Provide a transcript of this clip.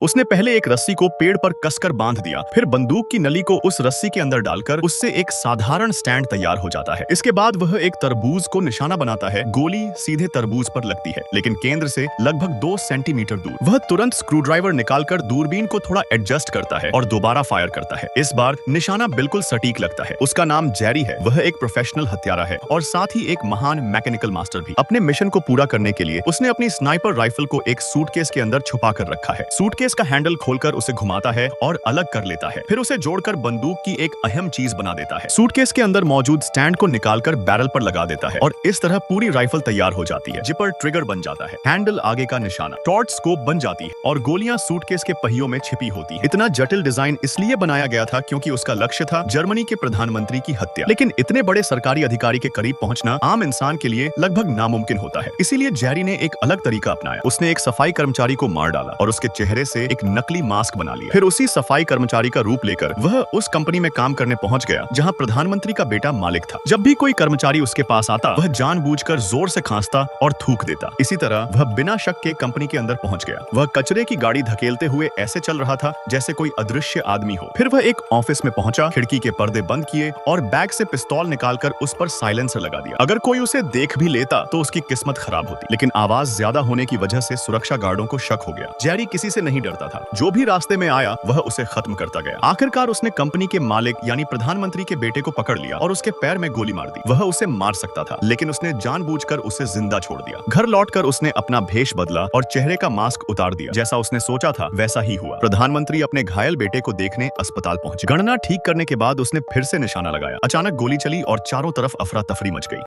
उसने पहले एक रस्सी को पेड़ पर कसकर बांध दिया, फिर बंदूक की नली को उस रस्सी के अंदर डालकर उससे एक साधारण स्टैंड तैयार हो जाता है। इसके बाद वह एक तरबूज को निशाना बनाता है। गोली सीधे तरबूज पर लगती है, लेकिन केंद्र से लगभग 2 सेंटीमीटर दूर। वह तुरंत स्क्रूड्राइवर निकालकर दूरबीन को थोड़ा एडजस्ट करता है और दोबारा फायर करता है। इस बार निशाना बिल्कुल सटीक लगता है। उसका नाम जेरी है। वह एक प्रोफेशनल हत्यारा है और साथ ही एक महान मैकेनिकल मास्टर भी। अपने मिशन को पूरा करने के लिए उसने अपनी स्नाइपर राइफल को एक सूटकेस के अंदर छुपा कर रखा है। सूटकेस का हैंडल खोलकर उसे घुमाता है और अलग कर लेता है, फिर उसे जोड़कर बंदूक की एक अहम चीज बना देता है। सूटकेस के अंदर मौजूद स्टैंड को निकालकर बैरल पर लगा देता है और इस तरह पूरी राइफल तैयार हो जाती है। जिपर ट्रिगर बन जाता है, हैंडल आगे का निशाना, टॉर्च स्कोप बन जाती है और गोलियां सूटकेस के पहियों में छिपी होती है। इतना जटिल डिजाइन इसलिए बनाया गया था क्योंकि उसका लक्ष्य था जर्मनी के प्रधानमंत्री की हत्या। लेकिन इतने बड़े सरकारी अधिकारी के करीब पहुंचना आम इंसान के लिए लगभग नामुमकिन होता है। इसीलिए जेरी ने एक अलग तरीका अपनाया। उसने एक सफाई कर्मचारी को मार डाला और उसके चेहरे से एक नकली मास्क बना लिया। फिर उसी सफाई कर्मचारी का रूप लेकर वह उस कंपनी में काम करने पहुंच गया जहां प्रधानमंत्री का बेटा मालिक था। जब भी कोई कर्मचारी उसके पास आता, वह जानबूझकर जोर से खांसता और थूक देता। इसी तरह वह बिना शक के कंपनी के अंदर पहुंच गया। वह कचरे की गाड़ी धकेलते हुए ऐसे चल रहा था जैसे कोई अदृश्य आदमी हो। फिर वह एक ऑफिस में पहुंचा, खिड़की के पर्दे बंद किए और बैग से पिस्तौल निकालकर उस पर साइलेंसर लगा दिया। अगर कोई उसे देख भी लेता तो उसकी किस्मत खराब होती, लेकिन आवाज ज्यादा होने की वजह से सुरक्षा गार्डों को शक हो गया। जेरी किसी से नहीं डरता था। जो भी रास्ते में आया वह उसे खत्म करता गया। आखिरकार उसने कंपनी के मालिक यानी प्रधानमंत्री के बेटे को पकड़ लिया और उसके पैर में गोली मार दी। वह उसे मार सकता था, लेकिन उसने जानबूझकर उसे जिंदा छोड़ दिया। घर लौटकर उसने अपना भेष बदला और चेहरे का मास्क उतार दिया। जैसा उसने सोचा था वैसा ही हुआ। प्रधानमंत्री अपने घायल बेटे को देखने अस्पताल पहुंचे। गणना ठीक करने के बाद उसने फिर से निशाना लगाया। अचानक गोली चली और चारों तरफ अफरा तफरी मच गई।